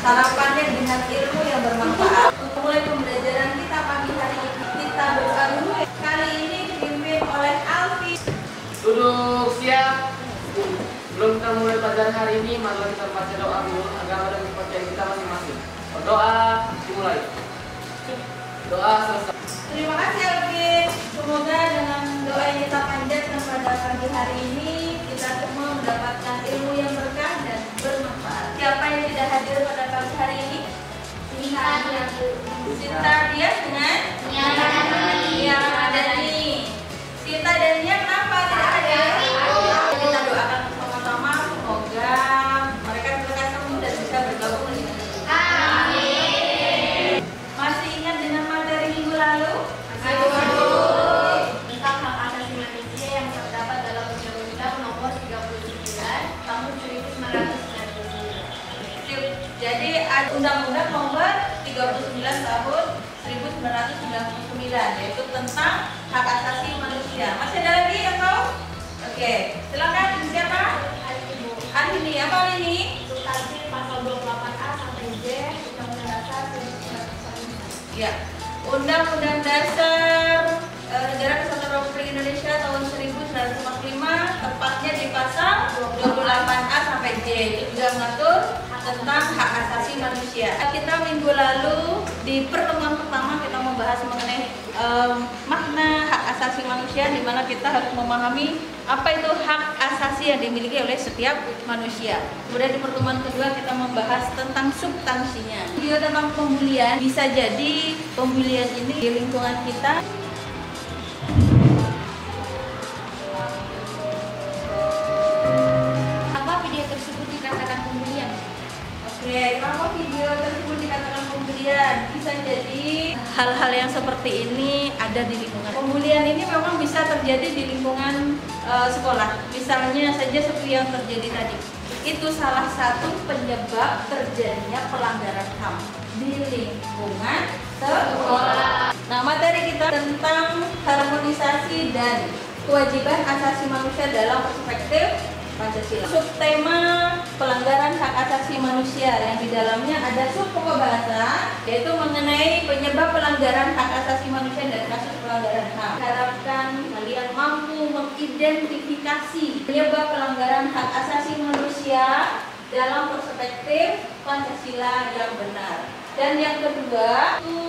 harapannya dengan ilmu yang bermanfaat. Mulai pembelajaran kita pagi hari ini kita berdoa dulu. Kali ini dipimpin oleh Alfi. Duduk siap. Sebelum kita mulai pelajaran hari ini, mari kita baca doa dulu agama dan kepercayaan kita masing-masing. Berdoa dimulai. Doa selesai. Terima kasih Alfi. Semoga dengan doa yang kita panjatkan pada pagi hari ini kita semua mendapatkan ilmu yang berkah dan bermanfaat. Siapa yang tidak hadir pada pagi hari ini? Sinta dia dengan Dani. Sinta dan Nia kenapa tidak hadir? Kita doakan sama-sama semoga mereka bisa sembuh dan bisa bergabung lagi. Amin. Masih ingat dengan materi minggu lalu? Tentang hak asasi manusia yang terdapat dalam Undang-Undang Nomor 39 Tahun 1999. Jadi ada Undang-Undang Nomor 39 Tahun 1999 yaitu tentang hak asasi manusia. Masih ada lagi yang tahu? Oke, silakan siapa? Alini, apa ini? Substansi pasal 28A sampai Z Undang-Undang Dasar 1945. Ya, Undang-Undang Dasar Negara Kesatuan Republik Indonesia tahun 1945 tepatnya di pasal 28A sampai J itu juga mengatur tentang hak asasi manusia. Kita minggu lalu di pertemuan pertama kita membahas mengenai makna hak asasi manusia, di mana kita harus memahami apa itu hak asasi yang dimiliki oleh setiap manusia. Kemudian di pertemuan kedua kita membahas tentang substansinya. Video tentang pembulian, bisa jadi pembulian ini di lingkungan kita. Apa video tersebut dikatakan pembulian? Oke, kalau video tersebut dikatakan pembulian, bisa jadi hal-hal yang seperti ini ada di lingkungan. Pembulian ini memang bisa terjadi di lingkungan sekolah. Misalnya saja seperti yang terjadi tadi. Itu salah satu penyebab terjadinya pelanggaran HAM di lingkungan sekolah. Nah, materi kita tentang harmonisasi dan kewajiban asasi manusia dalam perspektif Pancasila. Subtema pelanggaran hak asasi manusia yang di dalamnya ada subpokok bahasa yaitu mengenai penyebab pelanggaran hak asasi manusia dan kasus pelanggaran HAM. Harapkan kalian mampu mengidentifikasi penyebab pelanggaran hak asasi manusia dalam perspektif Pancasila yang benar. Dan yang kedua itu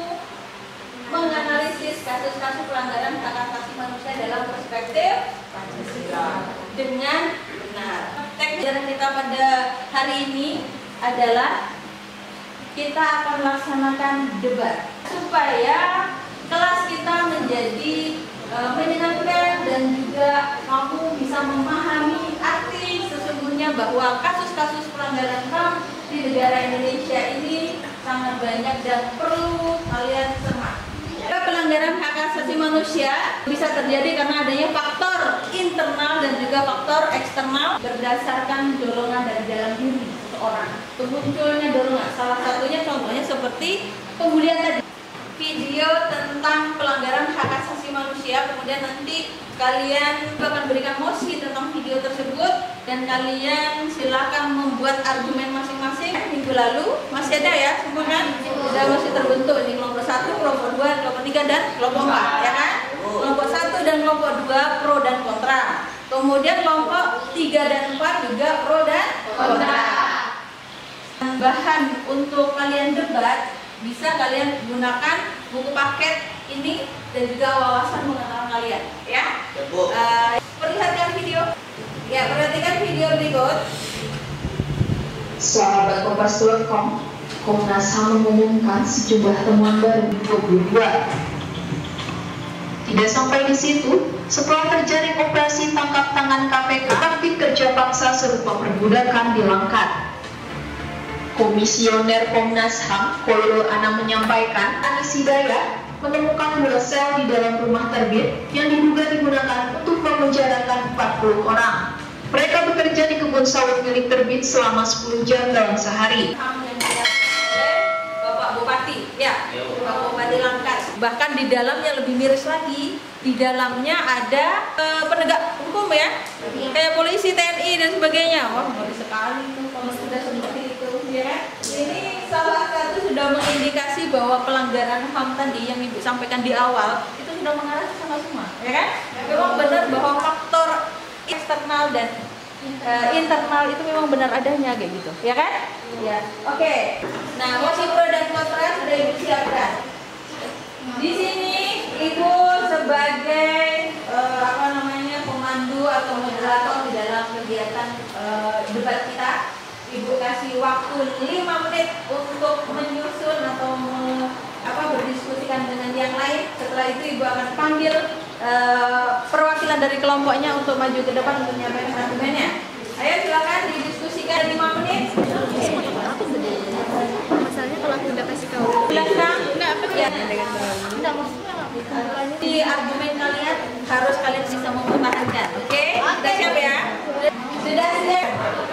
menganalisis kasus-kasus pelanggaran hak asasi manusia dalam perspektif Pancasila dengan benar. Teks pelajaran kita pada hari ini adalah kita akan laksanakan debat supaya kelas kita menjadi menyenangkan dan juga kamu bisa memahami arti sesungguhnya bahwa kasus-kasus pelanggaran HAM di negara Indonesia ini sangat banyak dan perlu kalian cermati. Pelanggaran hak asasi manusia bisa terjadi karena adanya faktor internal dan juga faktor eksternal berdasarkan dorongan dari dalam diri seseorang. Munculnya dorongan, salah satunya contohnya seperti pembulian tadi. Video tentang pelanggaran hak asasi manusia, kemudian nanti kalian akan berikan mosi tentang video tersebut dan kalian silakan membuat argumen masing-masing. Minggu lalu masih ada ya semua kan? Sudah masih terbentuk ini kelompok 1, kelompok 2, kelompok 3 dan kelompok 4 ya kan? Kelompok 1 dan kelompok 2 pro dan kontra. Kemudian kelompok 3 dan 4 juga pro dan kontra. Bahan untuk kalian debat bisa kalian gunakan buku paket ini dan juga wawasan pengetahuan kalian ya. Perlihatkan video. Ya, perhatikan video berikut. Sahabat Kompas.com, Komnas HAM mengumumkan sejumlah temuan baru 22. Tidak sampai di situ, setelah terjadi operasi tangkap tangan KPK, praktik kerja paksa serupa perbudakan dilangkat. Komisioner Komnas HAM, Koirul Anam menyampaikan, Anis Hidayat menemukan 2 sel di dalam rumah terbit yang diduga digunakan untuk memenjarakan 40 orang. Mereka bekerja di kebun sawit milik terbit selama 10 jam dalam sehari. HAM yang dilakukan oleh Bapak Bupati, ya, Bapak Bupati Langkat. Bahkan di dalamnya lebih miris lagi, di dalamnya ada penegak hukum ya, kayak polisi, TNI dan sebagainya. Wah, ngeri sekali tuh kalau sudah seperti itu, ya kan? Ini sudah mengindikasi bahwa pelanggaran HAM tadi yang Ibu sampaikan di awal itu sudah mengarah ke sana semua, ya kan? Memang benar bahwa faktor eksternal dan internal itu memang benar adanya kayak gitu, ya kan? Ya. Oke. Nah, mosi pro dan kontra sudah Ibu siapkan. Di sini Ibu sebagai pemandu atau moderator di dalam kegiatan debat kita, Ibu kasih waktu 5 menit untuk menyusun atau berdiskusikan dengan yang lain. Setelah itu Ibu akan panggil perwakilan dari kelompoknya untuk maju ke depan untuk menyampaikan argumennya. Ayo silakan didiskusikan 5 menit. Masalahnya kalau aku udah kasih tahu. Belakang. Ya. Enggak, maksudnya Di argumen kalian harus kalian bisa mempertahankan. Oke? Sudah siap ya? Sudah siap.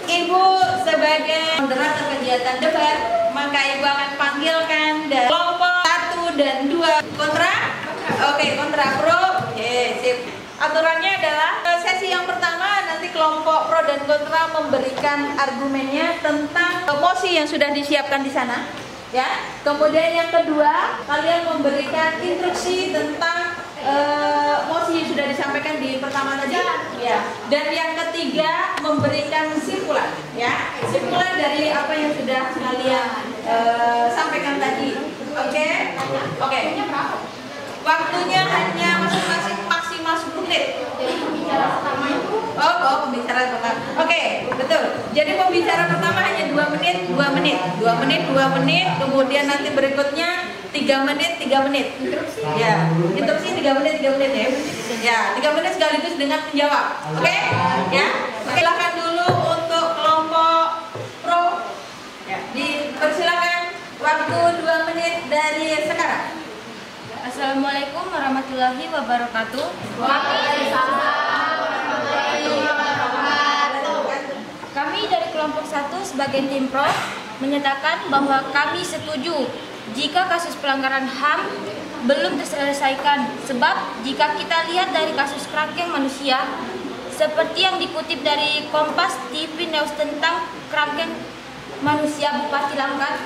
Ibu sebagai moderator kegiatan debat, maka Ibu akan panggilkan dari kelompok 1 dan 2 kontra. Oke, kontra pro. Oke, sip. Aturannya adalah sesi yang pertama nanti kelompok pro dan kontra memberikan argumennya tentang mosi yang sudah disiapkan di sana. Ya, kemudian yang kedua kalian memberikan instruksi tentang mosi yang sudah disampaikan di pertama tadi, ya. Dan yang ketiga memberikan kesimpulan, ya, kesimpulan dari apa yang sudah kalian sampaikan tadi. Oke. Waktunya hanya masing-masing maksimal 10 menit. jadi pembicara pertama itu Pembicara pertama. Oke, betul. Jadi pembicara pertama hanya 2 menit, 2 menit, 2 menit, 2 menit. Kemudian nanti berikutnya 3 menit, 3 menit. interupsi. Ya, interupsi 3 menit, 3 menit ya. Ya, 3 menit sekaligus dengan menjawab. Oke? Ya. Silakan dulu untuk kelompok pro. Ya, dipersilakan waktu 2 menit dari sekarang. Assalamualaikum warahmatullahi wabarakatuh. Kami dari kelompok 1 sebagai tim pro menyatakan bahwa kami setuju jika kasus pelanggaran HAM belum terselesaikan. Sebab jika kita lihat dari kasus kerangkeng manusia seperti yang dikutip dari Kompas TV News tentang kerangkeng manusia Bupati Langkat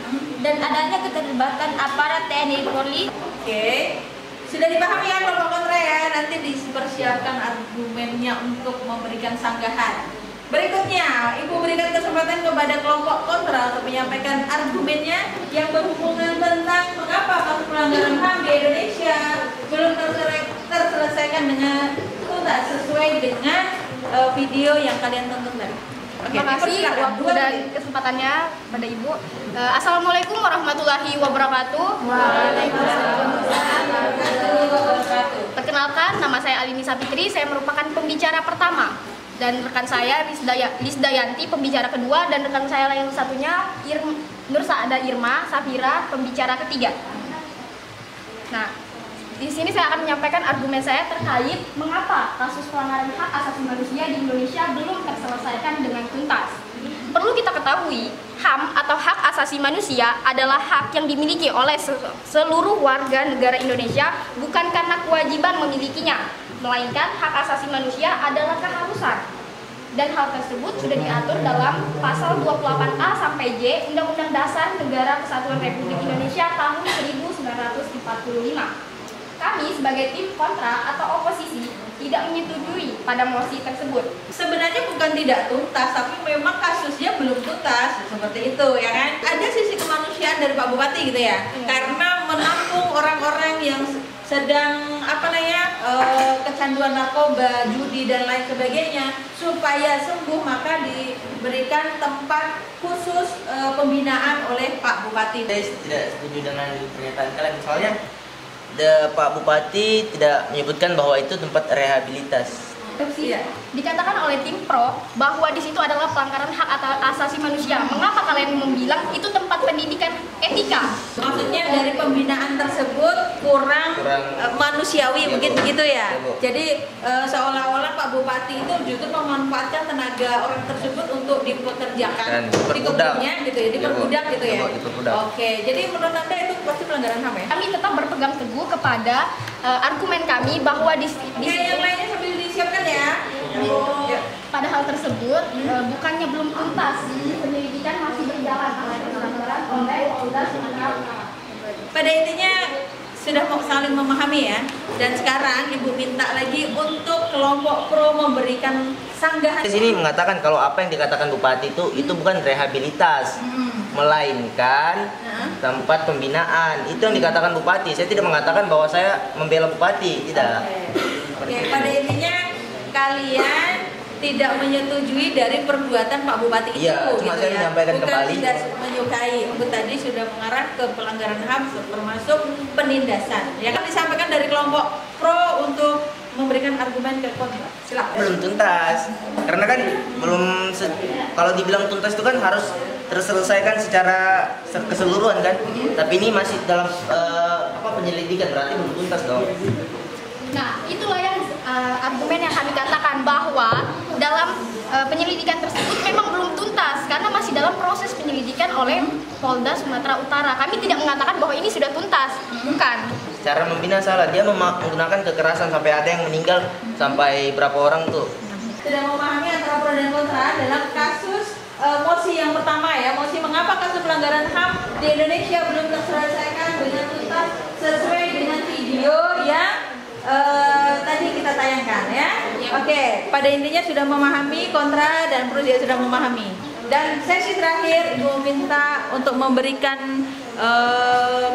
dan adanya keterlibatan aparat TNI Polri. Oke. Sudah dipahami ya kelompok kontra ya. Nanti dipersiapkan argumennya untuk memberikan sanggahan. Berikutnya, Ibu berikan kesempatan kepada kelompok kontra untuk menyampaikan argumennya yang berhubungan tentang mengapa kasus pelanggaran HAM di Indonesia belum terselesaikan dengan tuntas sesuai dengan video yang kalian tonton tadi. Oke, Terima kasih waktu dan kesempatannya pada Ibu. Assalamualaikum warahmatullahi wabarakatuh. Perkenalkan, nama saya Alinisa Fitri. Saya merupakan pembicara pertama. Dan rekan saya Lisdayanti, pembicara kedua. Dan rekan saya yang satunya Nur Saada Irma Safira, pembicara ketiga. Nah, di sini saya akan menyampaikan argumen saya terkait mengapa kasus pelanggaran hak asasi manusia di Indonesia belum terselesaikan dengan tuntas. Perlu kita ketahui, HAM atau hak asasi manusia adalah hak yang dimiliki oleh seluruh warga negara Indonesia, bukan karena kewajiban memilikinya, melainkan hak asasi manusia adalah keharusan. Dan hal tersebut sudah diatur dalam pasal 28A sampai J Undang-Undang Dasar Negara Kesatuan Republik Indonesia tahun 1945. Kami sebagai tim kontra atau oposisi tidak menyetujui pada mosi tersebut. Sebenarnya bukan tidak tuntas, tapi memang kasusnya belum tuntas seperti itu, ya kan? Ada sisi kemanusiaan dari Pak Bupati gitu ya, karena menampung orang-orang yang sedang kecanduan narkoba, judi dan lain sebagainya, supaya sembuh maka diberikan tempat khusus pembinaan oleh Pak Bupati. Saya tidak setuju dengan pernyataan kalian, soalnya Pak Bupati tidak menyebutkan bahwa itu tempat rehabilitas. Iya. Dikatakan oleh tim pro bahwa di situ adalah pelanggaran hak asasi manusia. Mengapa kalian membilang itu tempat pendidikan etika? Maksudnya dari pembinaan tersebut kurang manusiawi, ya, mungkin Bu. begitu ya. Ya, Bu. Jadi seolah-olah Pak Bupati itu justru memanfaatkan tenaga orang tersebut untuk dipekerjakan Dan di diperbudak. kebunnya gitu ya, diperbudak gitu ya. Ya, Bu, diperbudak. Oke, jadi menurut Anda itu pasti pelanggaran HAM ya? Kami tetap berpegang teguh kepada argumen kami bahwa di Oke, yang lainnya sambil disiapkan ya. Ya. pada hal tersebut bukannya belum tuntas, penyelidikan masih berjalan oleh Polda Sumatera Utara. pada intinya sudah saling memahami ya. Dan sekarang Ibu minta lagi untuk kelompok pro memberikan sanggahan. Di sini mengatakan kalau apa yang dikatakan Bupati itu bukan rehabilitas, melainkan tempat pembinaan. Itu yang dikatakan Bupati. Saya tidak mengatakan bahwa saya membela Bupati, tidak. Oke, pada intinya kalian tidak menyetujui dari perbuatan Pak Bupati itu, Iya, cuma gitu saya ya. menyampaikan Bukan kembali. tidak menyukai. Ibu tadi sudah mengarah ke pelanggaran HAM termasuk penindasan. Ya kan disampaikan dari kelompok pro untuk memberikan argumen ke kontra. Silakan. Belum tuntas. Karena kan kalau dibilang tuntas itu kan harus terselesaikan secara keseluruhan kan. Tapi ini masih dalam penyelidikan, berarti belum tuntas dong. Nah, itulah yang argumen yang kami katakan bahwa dalam penyelidikan tersebut memang belum tuntas karena masih dalam proses penyelidikan oleh Polda Sumatera Utara. Kami tidak mengatakan bahwa ini sudah tuntas, bukan. Cara membina salah, dia menggunakan kekerasan sampai ada yang meninggal, sampai berapa orang tuh. Sudah memahami antara pro dan kontra dalam kasus mosi yang pertama ya, mosi mengapa kasus pelanggaran HAM di Indonesia belum terselesaikan dengan tuntas sesuai dengan video yang tadi kita tayangkan ya. Oke, pada intinya sudah memahami kontra dan pro juga sudah memahami. Dan sesi terakhir Ibu minta untuk memberikan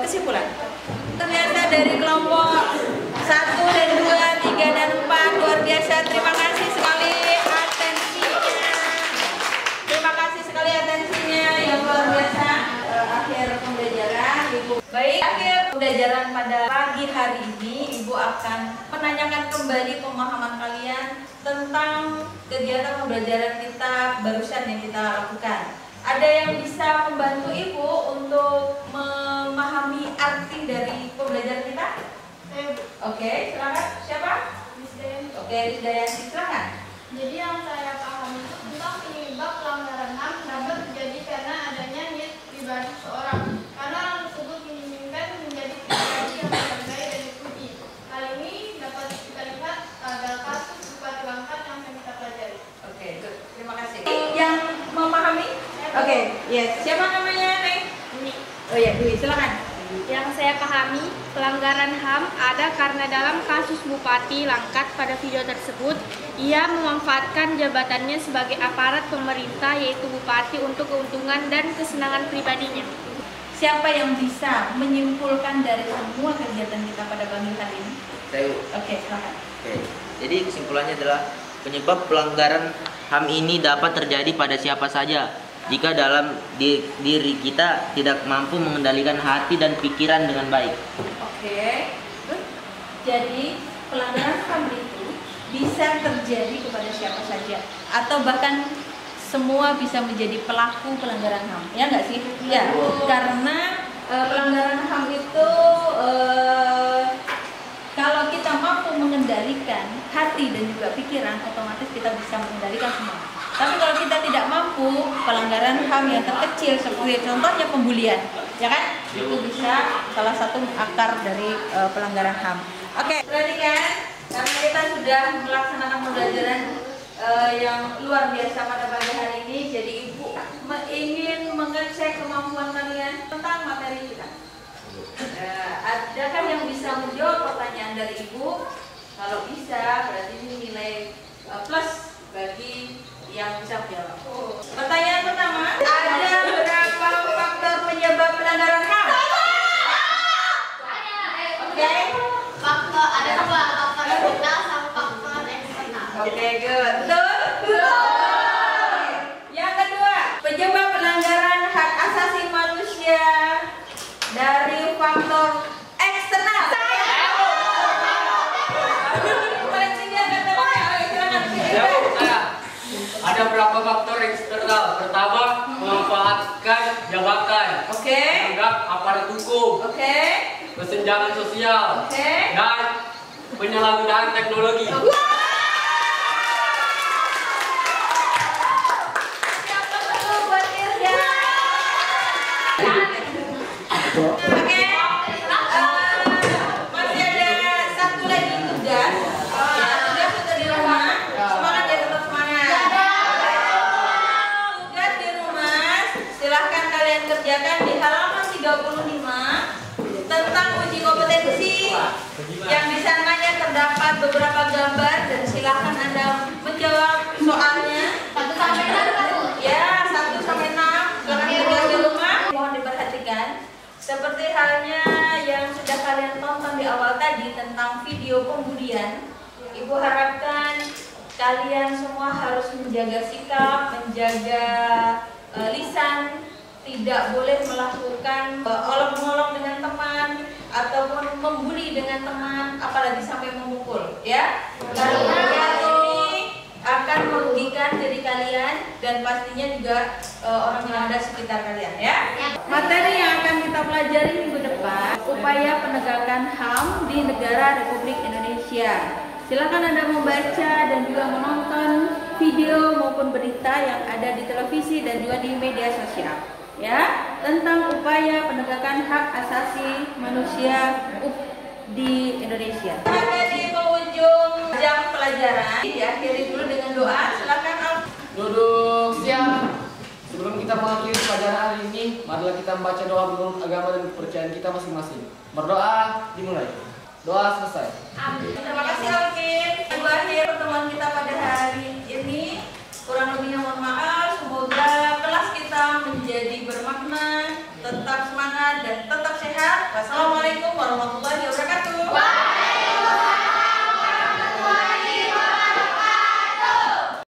kesimpulan. Ternyata dari kelompok 1 dan 2, 3 dan 4 luar biasa. Terima kasih sekali atensinya. Terima kasih sekali atensinya yang luar biasa. Akhir pembelajaran Ibu. Baik, akhir pembelajaran pada pagi hari ini Ibu akan menanyakan kembali pemahaman kalian tentang kegiatan pembelajaran kita barusan yang kita lakukan. Ada yang bisa membantu Ibu untuk memahami arti dari pembelajaran kita? Oke, silakan. Siapa? Oke, Risdayanti, silakan. Jadi yang saya pahami itu tentang penyebab pelanggaran HAM dapat terjadi karena adanya niat pribadi seorang. Karena orang tersebut menginginkan menjadi pribadi yang dihargai dan dipuji. Hal ini dapat kita lihat pada kasus Bupati Langkat yang kita pelajari. Oke, good. Terima kasih. Yang memahami? Oke, yes. Siapa namanya, Neng? Oh ya, Dwi, silakan. Yang saya pahami, pelanggaran HAM ada karena dalam kasus Bupati Langkat pada video tersebut, ia memanfaatkan jabatannya sebagai aparat pemerintah yaitu Bupati untuk keuntungan dan kesenangan pribadinya. Siapa yang bisa menyimpulkan dari semua kegiatan kita pada pagi hari ini? Saya. Oke, silakan. Oke. Jadi kesimpulannya adalah penyebab pelanggaran HAM ini dapat terjadi pada siapa saja jika dalam diri kita tidak mampu mengendalikan hati dan pikiran dengan baik. Oke. Jadi pelanggaran HAM itu bisa terjadi kepada siapa saja atau bahkan semua bisa menjadi pelaku pelanggaran HAM. Ya nggak sih? Ya. Karena pelanggaran HAM itu kalau kita mampu mengendalikan hati dan juga pikiran, otomatis kita bisa mengendalikan semua. Tapi kalau kita tidak mampu, pelanggaran HAM yang terkecil seperti contohnya pembulian, ya kan? Itu bisa salah satu akar dari pelanggaran HAM. Oke, perhatikan, karena kita sudah melaksanakan pembelajaran yang luar biasa pada pagi hari ini, jadi Ibu ingin mengecek kemampuan kalian tentang materi kita. Adakah yang bisa menjawab pertanyaan dari Ibu? Kalau bisa, berarti ini nilai plus bagi yang bisa menjawab. Pertanyaan pertama, ada berapa faktor penyebab pelanggaran HAM? Oke. Faktor ada dua, faktor internal sama faktor eksternal. Oke, good. Betul? Yang kedua, penyebab pelanggaran hak asasi manusia dari faktor eksternal. Ada berapa faktor eksternal? Pertama, memanfaatkan jabatan. Oke. Menganggap aparat hukum. Oke. Kesenjangan sosial. Oke. Dan penyalahgunaan teknologi. Siapa dulu buat Irja? Oke. Masih ada satu lagi tugas. Tugas untuk di rumah. Semangat ya, tetap semangat. Tugas di rumah silahkan kalian kerjakan di halaman 35 berpotensi yang di sananya terdapat beberapa gambar dan silakan Anda menjawab soalnya. 1 sampai 6 Ya, 1 sampai 6. Silakan tugas di rumah. Mohon diperhatikan. Seperti halnya yang sudah kalian tonton di awal tadi tentang video pembulian, Ibu harapkan kalian semua harus menjaga sikap, menjaga lisan, tidak boleh melakukan olok-olok dengan teman ataupun membuli dengan teman, apalagi sampai memukul, ya. Karena ini akan merugikan diri kalian dan pastinya juga orang yang ada sekitar kalian, ya. Materi yang akan kita pelajari minggu depan, upaya penegakan HAM di negara Republik Indonesia. Silakan Anda membaca dan juga menonton video maupun berita yang ada di televisi dan juga di media sosial, ya, tentang upaya penegakan hak asasi manusia di Indonesia. Ada di penghujung jam pelajaran, diakhiri dulu dengan doa. Silakan Duduk siap. Sebelum kita mengakhiri pelajaran hari ini, marilah kita membaca doa menurut agama dan kepercayaan kita masing-masing. Berdoa dimulai. Doa selesai. Amin. Terima kasih Alvin. Itu akhir pertemuan kita pada hari ini. Kurang lebihnya mohon maaf. Semoga kelas kita menjadi bermakna, tetap